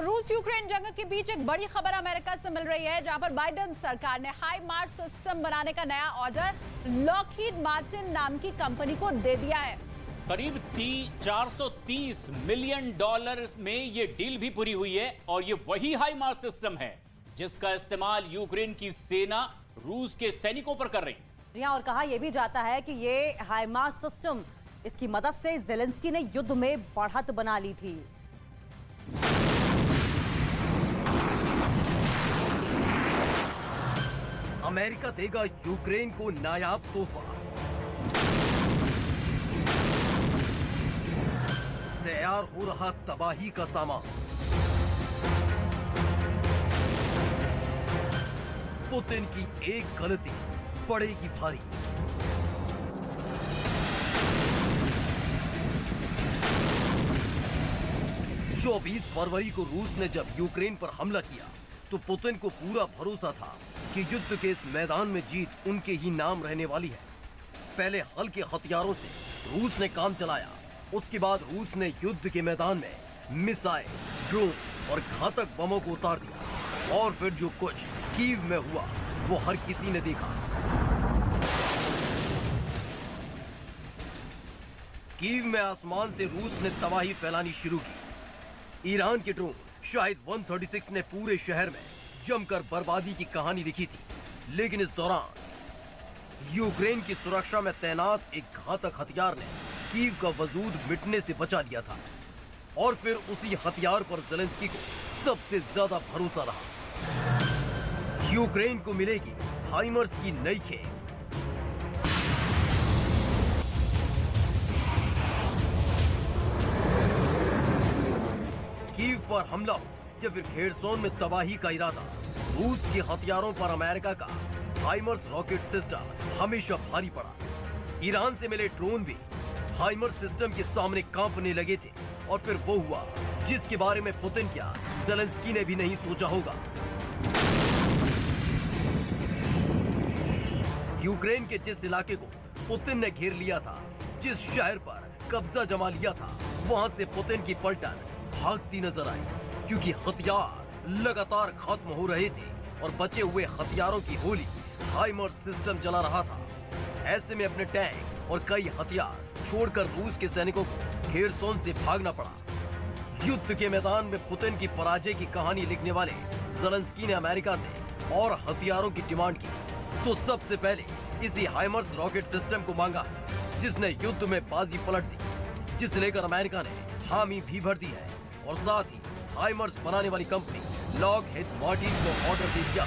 और रूस यूक्रेन जंग के बीच एक बड़ी खबर अमेरिका से मिल रही है, जहां पर बाइडेन सरकार ने हाइमार्स सिस्टम बनाने का नया ऑर्डर लॉकहीड मार्टिन नाम की कंपनी को दे दिया है। करीब 430 मिलियन डॉलर में ये डील भी पूरी हुई है और ये वही हाइमार्स सिस्टम है जिसका इस्तेमाल यूक्रेन की सेना रूस के सैनिकों पर कर रही है। जी हां, और कहा यह भी जाता है कि ये हाइमार्स सिस्टम, इसकी मदद से ज़ेलेंस्की ने युद्ध में बढ़त बना ली थी। अमेरिका देगा यूक्रेन को नायाब तोहफा। तैयार हो रहा तबाही का सामान। पुतिन की एक गलती पड़ेगी भारी। चौबीस फरवरी को रूस ने जब यूक्रेन पर हमला किया तो पुतिन को पूरा भरोसा था कि युद्ध के इस मैदान में जीत उनके ही नाम रहने वाली है। पहले हल्के हथियारों से रूस ने काम चलाया, उसके बाद रूस ने युद्ध के मैदान में मिसाइल, ड्रोन और घातक बमों को उतार दिया। और फिर जो कुछ कीव में हुआ वो हर किसी ने देखा। कीव में आसमान से रूस ने तबाही फैलानी शुरू की। ईरान के ड्रोन शाहिद 136 ने पूरे शहर में जमकर बर्बादी की कहानी लिखी थी, लेकिन इस दौरान यूक्रेन की सुरक्षा में तैनात एक घातक हथियार ने कीव का वजूद मिटने से बचा लिया था। और फिर उसी हथियार पर ज़ेलेंस्की को सबसे ज्यादा भरोसा रहा। यूक्रेन को मिलेगी हाइमर्स की नई खेप। कीव पर हमला हो या फिर खेरसोन में तबाही का इरादा, रूस के हथियारों पर अमेरिका का हाइमर्स रॉकेट सिस्टम हमेशा भारी पड़ा। ईरान से मिले ड्रोन भी हाइमर्स सिस्टम के सामने कांपने लगे थे। और फिर वो हुआ जिसके बारे में पुतिन क्या ज़ेलेंस्की ने भी नहीं सोचा होगा। यूक्रेन के जिस इलाके को पुतिन ने घेर लिया था, जिस शहर पर कब्जा जमा लिया था, वहां से पुतिन की पलटन भागती नजर आई, क्योंकि हथियार लगातार खत्म हो रहे थे और बचे हुए हथियारों की होली हाइमर्स सिस्टम चला रहा था। ऐसे में अपने टैंक और कई हथियार छोड़कर रूस के सैनिकों को खेरसोन से भागना पड़ा। युद्ध के मैदान में पुतिन की पराजय की कहानी लिखने वाले ज़ेलेंस्की ने अमेरिका से और हथियारों की डिमांड की तो सबसे पहले इसी हाइमर्स रॉकेट सिस्टम को मांगा है, जिसने युद्ध में बाजी पलट दी, जिसे लेकर अमेरिका ने हामी भी भर दी है। और साथ ही हाइमर्स बनाने वाली कंपनी लॉकहीड मार्टिन को ऑर्डर दे दिया।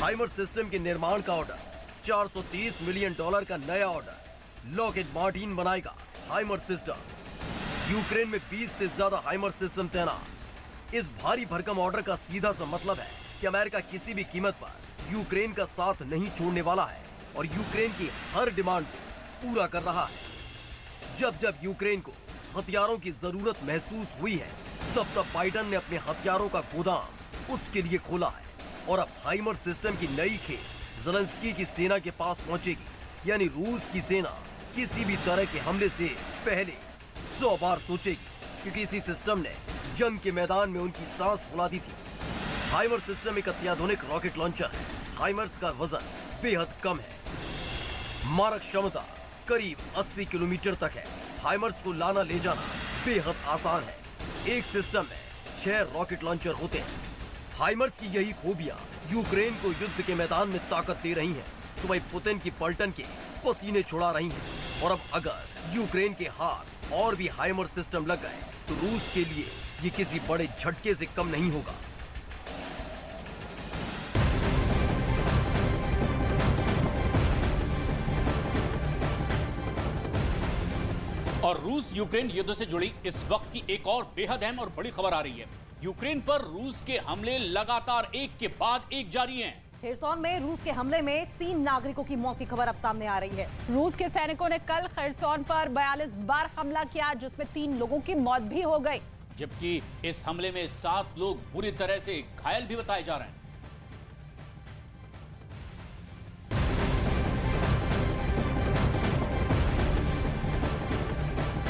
हाइमर्स सिस्टम के निर्माण का ऑर्डर, 430 मिलियन डॉलर का नया ऑर्डर लॉकहीड मार्टिन बनाएगा हाइमर्स सिस्टम। यूक्रेन में 20 से ज्यादा हाइमर्स सिस्टम तैनात। इस भारी भरकम ऑर्डर का सीधा सा मतलब है कि अमेरिका किसी भी कीमत पर यूक्रेन का साथ नहीं छोड़ने वाला है और यूक्रेन की हर डिमांड को पूरा कर रहा है। जब जब यूक्रेन को हथियारों की जरूरत महसूस हुई है, तब तब बाइडेन ने अपने हथियारों का गोदाम उसके लिए खोला है। और अब हाइमर्स सिस्टम की नई खेप ज़ेलेंस्की की सेना के पास पहुंचेगी, यानी रूस की सेना किसी भी तरह के हमले से पहले 100 बार सोचेगी, क्योंकि इसी सिस्टम ने जंग के मैदान में उनकी सांस फुला दी थी। हाइमर्स सिस्टम एक अत्याधुनिक रॉकेट लॉन्चर है। हाइमर्स का वजन बेहद कम है। मारक क्षमता करीब 80 किलोमीटर तक है। हाइमर्स को लाना ले जाना बेहद आसान है। एक सिस्टम में 6 रॉकेट लॉन्चर होते हैं। हाइमर्स की यही खूबियां यूक्रेन को युद्ध के मैदान में ताकत दे रही हैं, तो वही पुतिन की पलटन के पसीने छुड़ा रही हैं। और अब अगर यूक्रेन के हाथ और भी हाइमर्स सिस्टम लग गए तो रूस के लिए ये किसी बड़े झटके से कम नहीं होगा। और रूस यूक्रेन युद्ध से जुड़ी इस वक्त की एक और बेहद अहम और बड़ी खबर आ रही है। यूक्रेन पर रूस के हमले लगातार एक के बाद एक जारी हैं। खेरसोन में रूस के हमले में 3 नागरिकों की मौत की खबर अब सामने आ रही है। रूस के सैनिकों ने कल खेरसोन पर 42 बार हमला किया, जिसमें 3 लोगों की मौत भी हो गई, जबकि इस हमले में 7 लोग बुरी तरह से घायल भी बताए जा रहे हैं।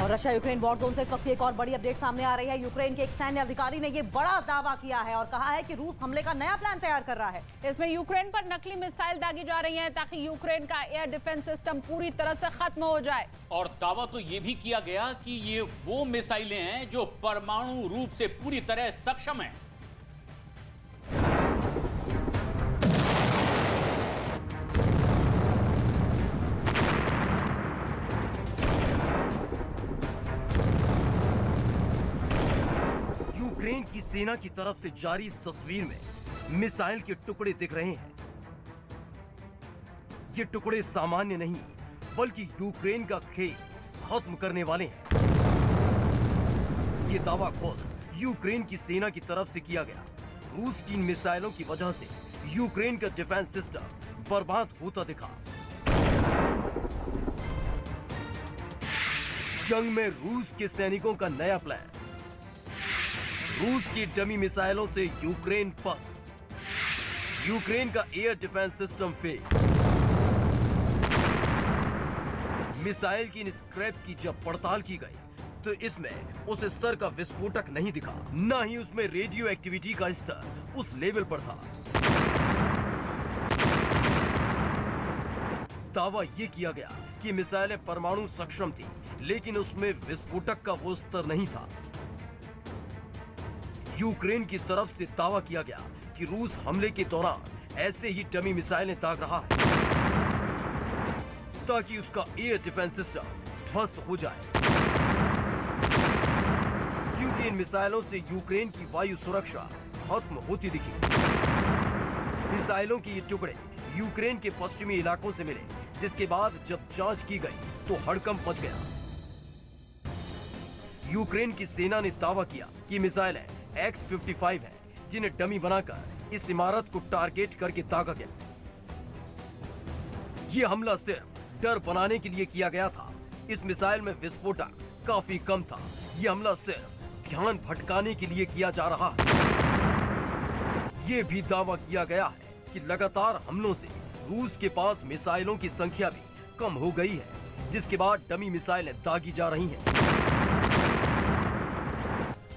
और रशिया यूक्रेन वॉर जोन से इस वक्त एक और बड़ी अपडेट सामने आ रही है। यूक्रेन के एक सैन्य अधिकारी ने ये बड़ा दावा किया है और कहा है कि रूस हमले का नया प्लान तैयार कर रहा है। इसमें यूक्रेन पर नकली मिसाइल दागी जा रही हैं ताकि यूक्रेन का एयर डिफेंस सिस्टम पूरी तरह से खत्म हो जाए। और दावा तो ये भी किया गया कि ये वो मिसाइलें हैं जो परमाणु रूप से पूरी तरह सक्षम हैं। यूक्रेन की सेना की तरफ से जारी इस तस्वीर में मिसाइल के टुकड़े दिख रहे हैं। ये टुकड़े सामान्य नहीं बल्कि यूक्रेन का खेल खत्म करने वाले हैं। ये दावा खुद यूक्रेन की सेना की तरफ से किया गया। रूस की इन मिसाइलों की वजह से यूक्रेन का डिफेंस सिस्टम बर्बाद होता दिखा। जंग में रूस के सैनिकों का नया प्लान। रूस की डमी मिसाइलों से यूक्रेन पस्त। यूक्रेन का air defence system fail. Missile की इन स्क्रैप की जब पड़ताल की गई तो इसमें उस स्तर का विस्फोटक नहीं दिखा, ना ही उसमें रेडियो एक्टिविटी का स्तर उस लेवल पर था। दावा यह किया गया कि मिसाइलें परमाणु सक्षम थी, लेकिन उसमें विस्फोटक का वो स्तर नहीं था। यूक्रेन की तरफ से दावा किया गया कि रूस हमले के दौरान ऐसे ही डमी मिसाइलें दाग रहा है ताकि उसका एयर डिफेंस सिस्टम ध्वस्त हो जाए, क्योंकि इन मिसाइलों से यूक्रेन की वायु सुरक्षा खत्म होती दिखी। मिसाइलों के ये टुकड़े यूक्रेन के पश्चिमी इलाकों से मिले, जिसके बाद जब जांच की गई तो हड़कंप मच गया। यूक्रेन की सेना ने दावा किया कि मिसाइलें X-55 हैं, जिन्हें डमी बनाकर इस इमारत को टारगेट करके दागा गया। ये हमला सिर्फ डर बनाने के लिए किया गया था। इस मिसाइल में विस्फोटक काफी कम था। ये हमला सिर्फ ध्यान भटकाने के लिए किया जा रहा है। ये भी दावा किया गया है कि लगातार हमलों से रूस के पास मिसाइलों की संख्या भी कम हो गई है, जिसके बाद डमी मिसाइलें दागी जा रही हैं।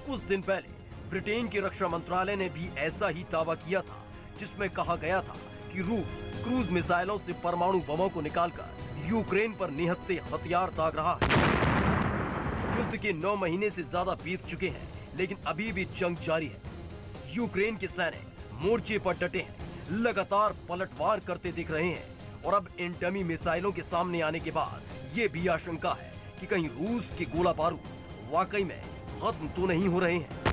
कुछ दिन पहले ब्रिटेन के रक्षा मंत्रालय ने भी ऐसा ही दावा किया था, जिसमें कहा गया था कि रूस क्रूज मिसाइलों से परमाणु बमों को निकालकर यूक्रेन पर निहत्थे हथियार दाग रहा है। युद्ध के 9 महीने से ज्यादा बीत चुके हैं, लेकिन अभी भी जंग जारी है। यूक्रेन के सैनिक मोर्चे पर डटे हैं, लगातार पलटवार करते दिख रहे हैं और अब इन डमी मिसाइलों के सामने आने के बाद ये भी आशंका है कि कहीं रूस के गोला बारूद वाकई में खत्म तो नहीं हो रहे हैं।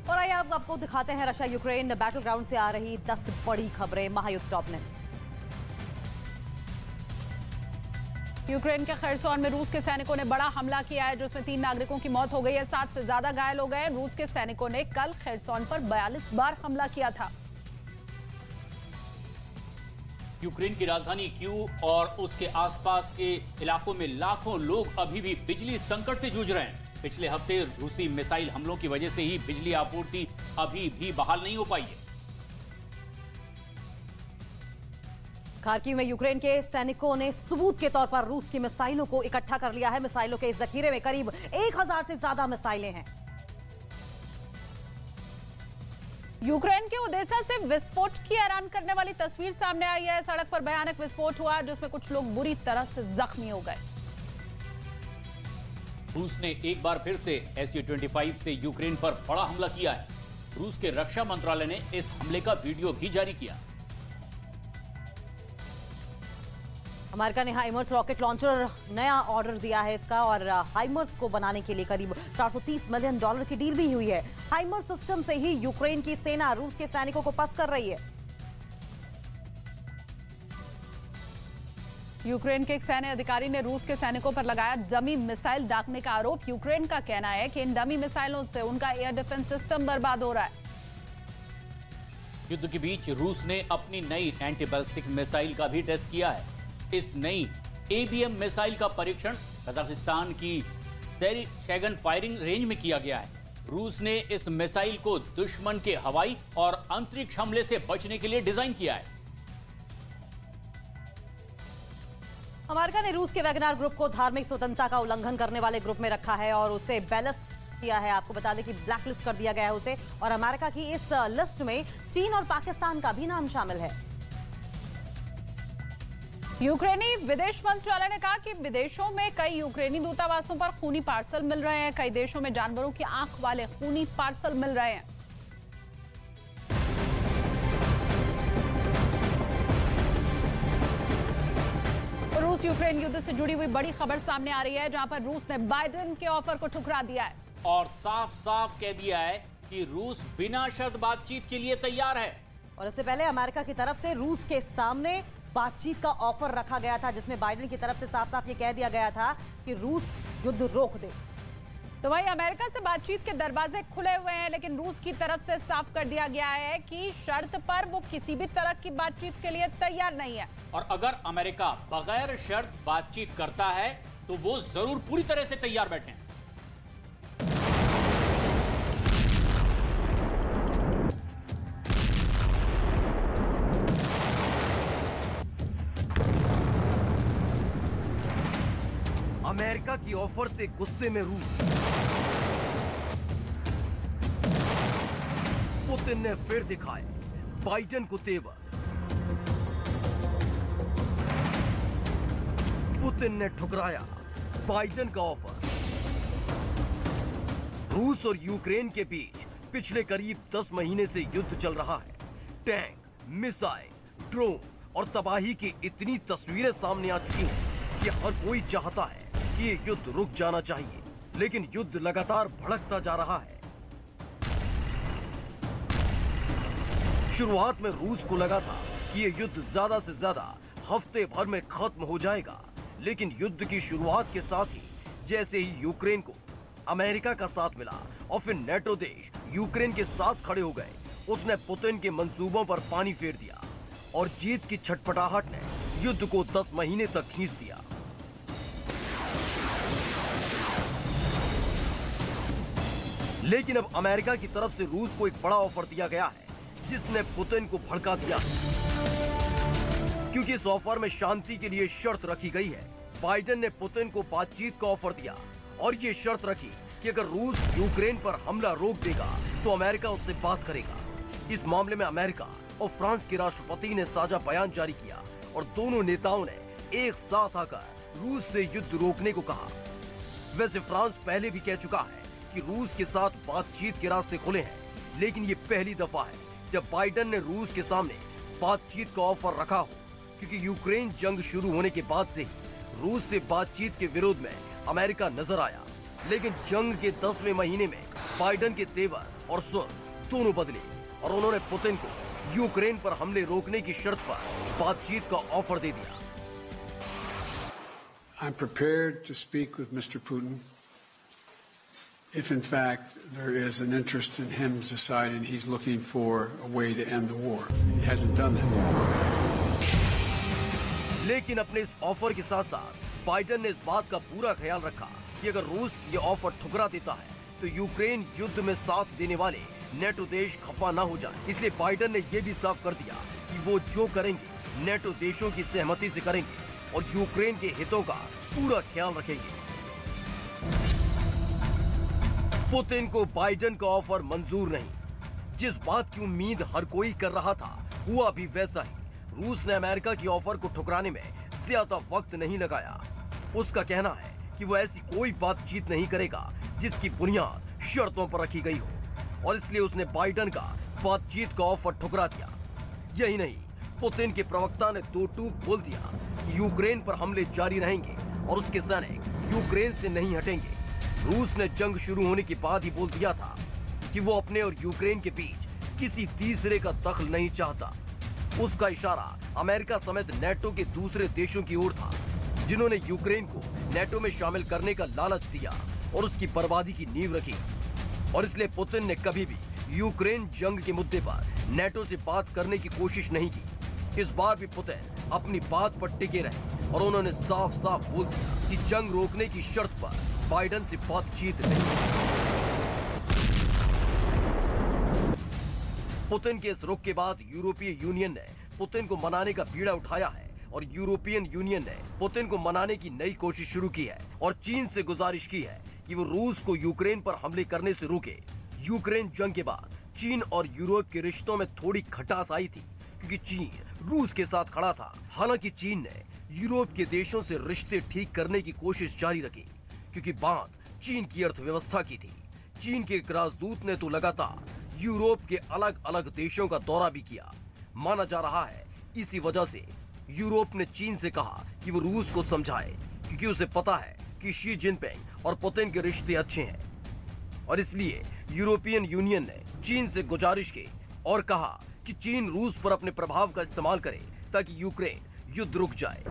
और आइए अब आपको दिखाते हैं रशिया यूक्रेन बैटल ग्राउंड से आ रही 10 बड़ी खबरें महायुद्ध टॉप ने। यूक्रेन के खरसोन में रूस के सैनिकों ने बड़ा हमला किया है, जिसमें 3 नागरिकों की मौत हो गई है, 7 से ज्यादा घायल हो गए। रूस के सैनिकों ने कल खरसोन पर 42 बार हमला किया था। यूक्रेन की राजधानी कीव और उसके आसपास के इलाकों में लाखों लोग अभी भी बिजली संकट से जूझ रहे हैं। पिछले हफ्ते रूसी मिसाइल हमलों की वजह से ही बिजली आपूर्ति अभी भी बहाल नहीं हो पाई है। खार्किव में यूक्रेन के सैनिकों ने सबूत के तौर पर रूस की मिसाइलों को इकट्ठा कर लिया है। मिसाइलों के इस जखीरे में करीब 1000 से ज्यादा मिसाइलें हैं। यूक्रेन के ओडेसा से विस्फोट की हैरान करने वाली तस्वीर सामने आई है। सड़क पर भयानक विस्फोट हुआ, जिसमें कुछ लोग बुरी तरह से जख्मी हो गए। रूस ने एक बार फिर से Su-25 से यूक्रेन पर बड़ा हमला किया है। रूस के रक्षा मंत्रालय ने इस हमले का वीडियो भी जारी किया। अमेरिका ने हाइमर्स रॉकेट लॉन्चर नया ऑर्डर दिया है इसका, और हाइमर्स को बनाने के लिए करीब $430 मिलियन की डील भी हुई है। हाइमर्स सिस्टम से ही यूक्रेन की सेना रूस के सैनिकों को पस्त कर रही है। यूक्रेन के एक सैन्य अधिकारी ने रूस के सैनिकों पर लगाया डमी मिसाइल दागने का आरोप। यूक्रेन का कहना है कि इन डमी मिसाइलों से उनका एयर डिफेंस सिस्टम बर्बाद हो रहा है। युद्ध के बीच रूस ने अपनी नई एंटी बैलिस्टिक मिसाइल का भी टेस्ट किया है। इस नई ABM मिसाइल का परीक्षण कजाकिस्तान की शैगन फायरिंग रेंज में किया गया है। रूस ने इस मिसाइल को दुश्मन के हवाई और अंतरिक्ष हमले से बचने के लिए डिजाइन किया है। अमेरिका ने रूस के वैगनर ग्रुप को धार्मिक स्वतंत्रता का उल्लंघन करने वाले ग्रुप में रखा है और उसे बैलिस्ट किया है। आपको बता दें कि ब्लैकलिस्ट कर दिया गया है उसे, और अमेरिका की इस लिस्ट में चीन और पाकिस्तान का भी नाम शामिल है। यूक्रेनी विदेश मंत्रालय ने कहा कि विदेशों में कई यूक्रेनी दूतावासों पर खूनी पार्सल मिल रहे हैं। कई देशों में जानवरों की आंख वाले खूनी पार्सल मिल रहे हैं। रूस यूक्रेन युद्ध से जुड़ी हुई बड़ी खबर सामने आ रही है, जहां पर रूस ने बाइडेन के ऑफर को ठुकरा दिया है और साफ साफ कह दिया है कि रूस बिना शर्त बातचीत के लिए तैयार है। और इससे पहले अमेरिका की तरफ से रूस के सामने बातचीत का ऑफर रखा गया था, जिसमें बाइडेन की तरफ से साफ साफ ये कह दिया गया था कि रूस युद्ध रोक दे। तो वहीं अमेरिका से बातचीत के दरवाजे खुले हुए हैं, लेकिन रूस की तरफ से साफ कर दिया गया है कि शर्त पर वो किसी भी तरह की बातचीत के लिए तैयार नहीं है। और अगर अमेरिका बगैर शर्त बातचीत करता है तो वो जरूर पूरी तरह से तैयार बैठे। अमेरिका की ऑफर से गुस्से में रूस। पुतिन ने फिर दिखाए बाइडेन को तेवर। पुतिन ने ठुकराया बाइडेन का ऑफर। रूस और यूक्रेन के बीच पिछले करीब 10 महीने से युद्ध चल रहा है। टैंक, मिसाइल, ड्रोन और तबाही की इतनी तस्वीरें सामने आ चुकी हैं कि हर कोई चाहता है कि ये युद्ध रुक जाना चाहिए, लेकिन युद्ध लगातार भड़कता जा रहा है। शुरुआत में रूस को लगा था कि ये युद्ध ज्यादा से ज्यादा हफ्ते भर में खत्म हो जाएगा, लेकिन युद्ध की शुरुआत के साथ ही जैसे ही यूक्रेन को अमेरिका का साथ मिला और फिर नेटो देश यूक्रेन के साथ खड़े हो गए, उसने पुतिन के मंसूबों पर पानी फेर दिया और जीत की छटपटाहट ने युद्ध को 10 महीने तक खींच दिया। लेकिन अब अमेरिका की तरफ से रूस को एक बड़ा ऑफर दिया गया है, जिसने पुतिन को भड़का दिया, क्योंकि इस ऑफर में शांति के लिए शर्त रखी गई है। बाइडेन ने पुतिन को बातचीत का ऑफर दिया और ये शर्त रखी कि अगर रूस यूक्रेन पर हमला रोक देगा तो अमेरिका उससे बात करेगा। इस मामले में अमेरिका और फ्रांस के राष्ट्रपति ने साझा बयान जारी किया और दोनों नेताओं ने एक साथ आकर रूस से युद्ध रोकने को कहा। वैसे फ्रांस पहले भी कह चुका है कि रूस के साथ बातचीत के रास्ते खुले हैं, लेकिन ये पहली दफा है जब बाइडेन ने रूस के सामने बातचीत का ऑफर रखा हो, क्योंकि यूक्रेन जंग शुरू होने के बाद से ही रूस से बातचीत के विरोध में अमेरिका नजर आया। लेकिन जंग के 10वें महीने में बाइडेन के तेवर और सुर दोनों बदले और उन्होंने पुतिन को यूक्रेन पर हमले रोकने की शर्त पर बातचीत का ऑफर दे दिया। I'm prepared to speak with Mr. Putin if in fact there is an interest in him deciding he's looking for a way to end the war. He hasn't done that. लेकिन अपने इस offer के साथ साथ Biden ने इस बात का पूरा ख्याल रखा कि अगर रूस ये ऑफर ठुकरा देता है तो यूक्रेन युद्ध में साथ देने वाले नेटो देश खफा ना हो जाए। इसलिए बाइडेन ने यह भी साफ कर दिया कि वो जो करेंगे नेटो देशों की सहमति से करेंगे और यूक्रेन के हितों का पूरा ख्याल रखेंगे। पुतिन को बाइडेन का ऑफर मंजूर नहीं। जिस बात की उम्मीद हर कोई कर रहा था हुआ भी वैसा ही। रूस ने अमेरिका की ऑफर को ठुकराने में ज्यादा वक्त नहीं लगाया। उसका कहना है कि वो ऐसी कोई बातचीत नहीं करेगा जिसकी बुनियाद शर्तों पर रखी गई हो, और इसलिए उसने बाइडेन का बातचीत का ऑफर ठुकरा दिया। यही नहीं, पुतिन के प्रवक्ता ने दो टूक बोल दिया कि यूक्रेन पर हमले जारी रहेंगे और उसके सैनिक यूक्रेन से नहीं हटेंगे। रूस ने जंग शुरू होने के बाद ही बोल दिया था कि वो अपने और यूक्रेन के बीच किसी तीसरे का दखल नहीं चाहता। उसका इशारा अमेरिका समेत नेटो के दूसरे देशों की ओर था, जिन्होंने यूक्रेन को नेटो में शामिल करने का लालच दिया और उसकी बर्बादी की नींव रखी। और इसलिए पुतिन ने कभी भी यूक्रेन जंग के मुद्दे पर नेटो से बात करने की कोशिश नहीं की। इस बार भी पुतिन अपनी बात पर टिके रहे और उन्होंने साफ साफ बोल दिया कि जंग रोकने की शर्त पर बाइडेन से बातचीत नहीं। पुतिन के इस रुख के बाद यूरोपीय यूनियन ने पुतिन को मनाने का बीड़ा उठाया है और यूरोपियन यूनियन ने पुतिन को मनाने की नई कोशिश शुरू की है और चीन से गुजारिश की है कि वो रूस को यूक्रेन पर हमले करने से रोके। यूक्रेन जंग के बाद चीन और यूरोप के रिश्तों में थोड़ी खटास आई थी क्योंकि चीन रूस के साथ खड़ा था। हालांकि चीन ने यूरोप के देशों से रिश्ते ठीक करने की कोशिश जारी रखी क्योंकि बात चीन की अर्थव्यवस्था की थी। चीन के एक राजदूत ने तो लगातार यूरोप के अलग अलग देशों का दौरा भी किया। माना जा रहा है इसी वजह से यूरोप ने चीन से कहा कि वो रूस को समझाए क्योंकि उसे पता है कि शी जिनपिंग और पुतिन के रिश्ते अच्छे हैं और इसलिए यूरोपियन यूनियन ने चीन से गुजारिश की और कहा कि चीन रूस पर अपने प्रभाव का इस्तेमाल करे ताकि यूक्रेन युद्ध रुक जाए।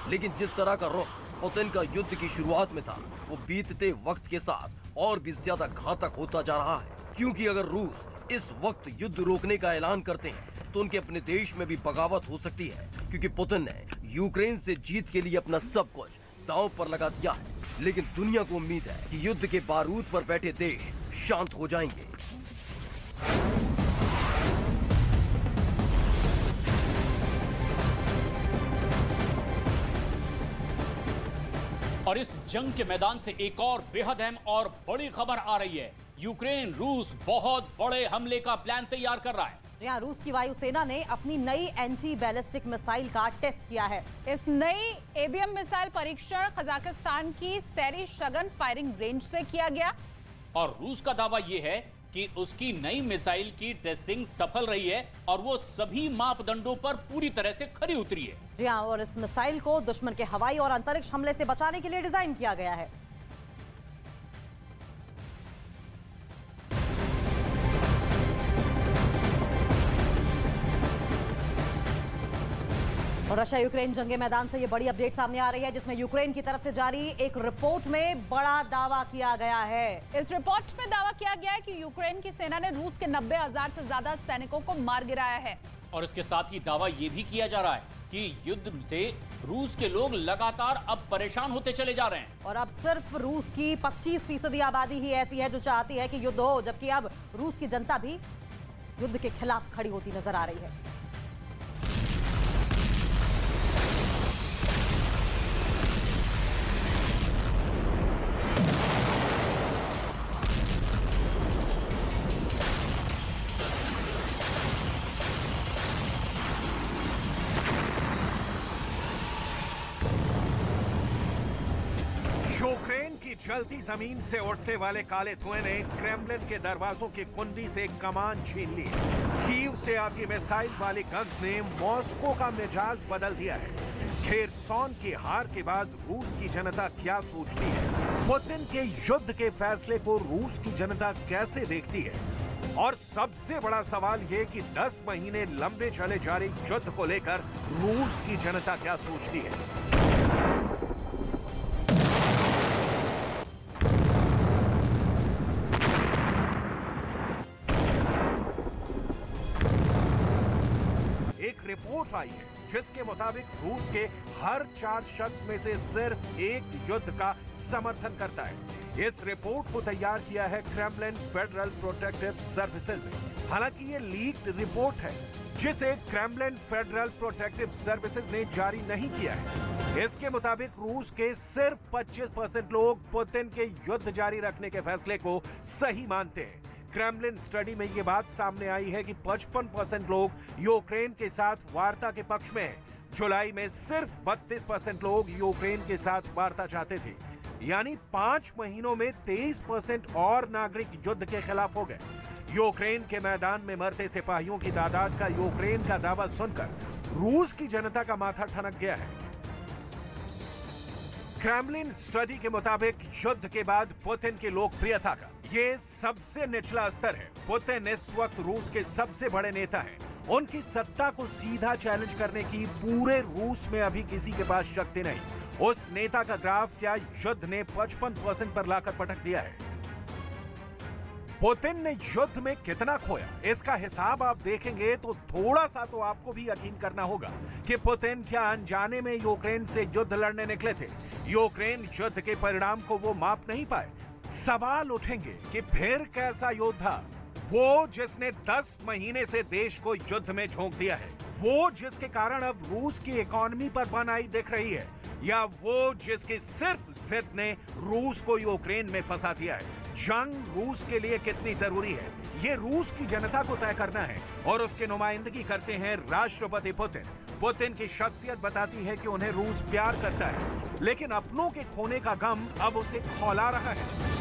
लेकिन जिस तरह का रुख पुतिन का युद्ध की शुरुआत में था वो बीतते वक्त के साथ और भी ज्यादा घातक होता जा रहा है क्योंकि अगर रूस इस वक्त युद्ध रोकने का ऐलान करते हैं तो उनके अपने देश में भी बगावत हो सकती है क्योंकि पुतिन ने यूक्रेन से जीत के लिए अपना सब कुछ दांव पर लगा दिया है। लेकिन दुनिया को उम्मीद है कि युद्ध के बारूद पर बैठे देश शांत हो जाएंगे। और इस जंग के मैदान से एक और बेहद अहम और बड़ी खबर आ रही है। यूक्रेन रूस बहुत बड़े हमले का प्लान तैयार कर रहा है। यहाँ रूस की वायुसेना ने अपनी नई एंटी बैलिस्टिक मिसाइल का टेस्ट किया है। इस नई एबीएम मिसाइल परीक्षण कजाकिस्तान की सैरी शगन फायरिंग रेंज से किया गया और रूस का दावा यह है कि उसकी नई मिसाइल की टेस्टिंग सफल रही है और वो सभी मापदंडों पर पूरी तरह से खरी उतरी है। जी हाँ, और इस मिसाइल को दुश्मन के हवाई और अंतरिक्ष हमले से बचाने के लिए डिजाइन किया गया है। और रशिया यूक्रेन जंग के मैदान से ये बड़ी अपडेट सामने आ रही है जिसमें यूक्रेन की तरफ से जारी एक रिपोर्ट में बड़ा दावा किया गया है। इस रिपोर्ट में दावा किया गया है कि यूक्रेन की सेना ने रूस के 90,000 से ज्यादा सैनिकों को मार गिराया है और इसके साथ ही दावा यह भी किया जा रहा है कि युद्ध से रूस के लोग लगातार अब परेशान होते चले जा रहे हैं और अब सिर्फ रूस की 25% आबादी ही ऐसी है जो चाहती है कि युद्ध हो, जबकि अब रूस की जनता भी युद्ध के खिलाफ खड़ी होती नजर आ रही है। यूक्रेन की जलती जमीन से उठते वाले काले धुएं ने क्रेमलिन के दरवाजों की कुंडी से कमान छीन ली। कीव से आती मिसाइल वाली गंध ने मॉस्को का मिजाज बदल दिया है। खेरसॉन की हार के बाद रूस की जनता क्या सोचती है, पुतिन के युद्ध के फैसले को रूस की जनता कैसे देखती है, और सबसे बड़ा सवाल ये कि 10 महीने लंबे चले जा रहे युद्ध को लेकर रूस की जनता क्या सोचती है। एक रिपोर्ट आई है जिसके मुताबिक रूस के हर 4 शख्स में से सिर्फ एक युद्ध का समर्थन करता है। इस रिपोर्ट को तैयार किया है क्रेमलिन फेडरल प्रोटेक्टिव सर्विसेज ने। हालांकि ये लीक्ड रिपोर्ट है जिसे क्रेमलिन फेडरल प्रोटेक्टिव सर्विसेज ने जारी नहीं किया है। इसके मुताबिक रूस के सिर्फ 25% लोग पुतिन के युद्ध जारी रखने के फैसले को सही मानते हैं। क्रेमलिन स्टडी में ये बात सामने आई है कि 55% लोग यूक्रेन के साथ वार्ता के पक्ष में हैं। जुलाई में सिर्फ 32% लोग यूक्रेन के साथ वार्ता चाहते थे, यानी 5 महीनों में 23% और नागरिक युद्ध के खिलाफ हो गए। यूक्रेन के मैदान में मरते सिपाहियों की तादाद का यूक्रेन का दावा सुनकर रूस की जनता का माथा ठनक गया है। क्रेमलिन स्टडी के मुताबिक युद्ध के बाद पुतिन की लोकप्रियता का ये सबसे निचला स्तर है। पुतिन इस वक्त रूस के सबसे बड़े नेता हैं। उनकी सत्ता को सीधा चैलेंज करने की पूरे रूस में अभी किसी के पास शक्ति नहीं। उस नेता का ग्राफ क्या युद्ध ने 55% पर लाकर पटक दिया है। पुतिन ने युद्ध में कितना खोया, इसका हिसाब आप देखेंगे तो थोड़ा सा तो आपको भी यकीन करना होगा कि पुतिन क्या अनजाने में यूक्रेन से युद्ध लड़ने निकले थे। यूक्रेन युद्ध के परिणाम को वो माप नहीं पाए। सवाल उठेंगे कि फिर कैसा योद्धा वो जिसने 10 महीने से देश को युद्ध में झोंक दिया है, वो जिसके कारण अब रूस की इकोनॉमी पर बन आई दिख रही है, या वो जिसकी सिर्फ जिद ने रूस को यूक्रेन में फंसा दिया है। जंग रूस के लिए कितनी जरूरी है, ये रूस की जनता को तय करना है और उसकी नुमाइंदगी करते हैं राष्ट्रपति पुतिन। पुतिन की शख्सियत बताती है कि उन्हें रूस प्यार करता है, लेकिन अपनों के खोने का गम अब उसे खौला रहा है।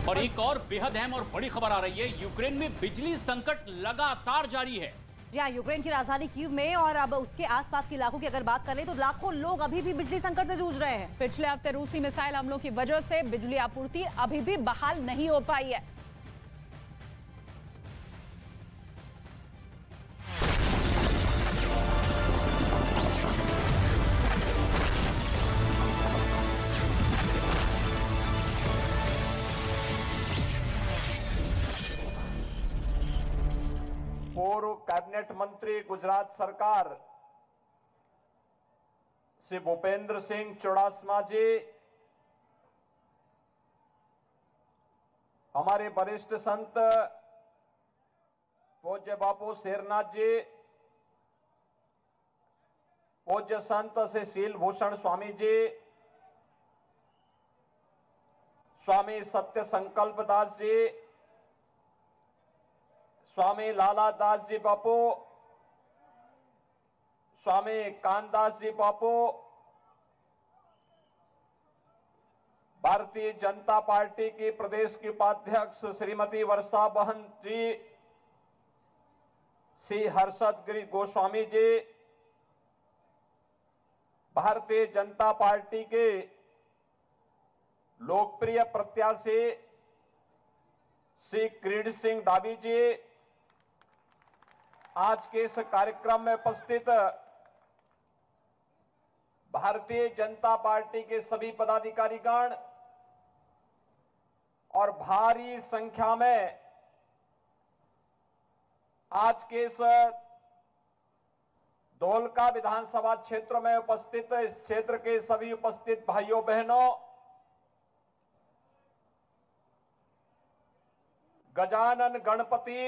और एक और बेहद अहम और बड़ी खबर आ रही है, यूक्रेन में बिजली संकट लगातार जारी है। जी हाँ, यूक्रेन की राजधानी कीव में और अब उसके आसपास के इलाकों की अगर बात करें तो लाखों लोग अभी भी बिजली संकट से जूझ रहे हैं। पिछले हफ्ते रूसी मिसाइल हमलों की वजह से बिजली आपूर्ति अभी भी बहाल नहीं हो पाई है। पूर्व कैबिनेट मंत्री गुजरात सरकार श्री भूपेंद्र सिंह चुड़ासमा जी, हमारे वरिष्ठ संत पूज्य बापू शेरनाथ जी, पूज्य संत श्री शील भूषण स्वामी जी, स्वामी सत्य संकल्प दास जी, स्वामी लाला दास जी बापू, स्वामी कानदास जी बापू, भारतीय जनता पार्टी की प्रदेश की उपाध्यक्ष श्रीमती वर्षा बहन जी, श्री हर्षद गिरी गोस्वामी जी, भारतीय जनता पार्टी के लोकप्रिय प्रत्याशी श्री क्रीड सिंह डाबी जी, आज के इस कार्यक्रम में उपस्थित भारतीय जनता पार्टी के सभी पदाधिकारीगण और भारी संख्या में आज के इस धोलका विधानसभा क्षेत्र में उपस्थित इस क्षेत्र के सभी उपस्थित भाइयों बहनों, गजानन गणपति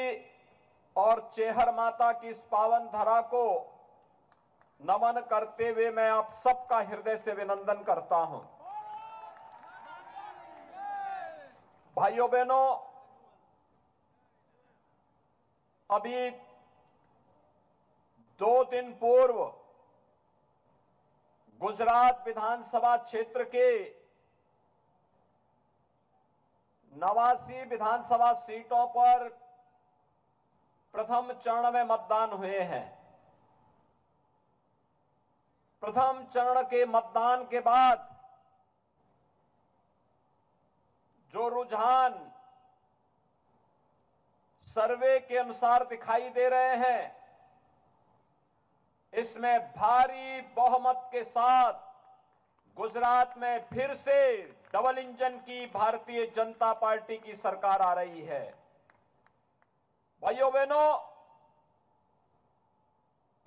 और चेहर माता की इस पावन धरा को नमन करते हुए मैं आप सबका हृदय से अभिनंदन करता हूं। भाइयों बहनों, अभी 2 दिन पूर्व गुजरात विधानसभा क्षेत्र के 89 विधानसभा सीटों पर प्रथम चरण में मतदान हुए हैं। प्रथम चरण के मतदान के बाद जो रुझान सर्वे के अनुसार दिखाई दे रहे हैं, इसमें भारी बहुमत के साथ गुजरात में फिर से डबल इंजन की भारतीय जनता पार्टी की सरकार आ रही है। भाइयों बहनों,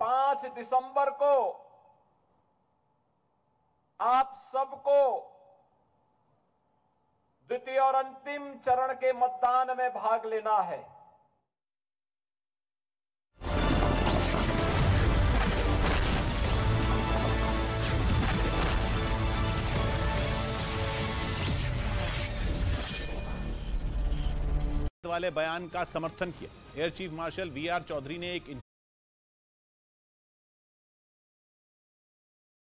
5 दिसंबर को आप सबको द्वितीय और अंतिम चरण के मतदान में भाग लेना है। वाले बयान का समर्थन किया। Air chief marshal VR Chaudhary ने एक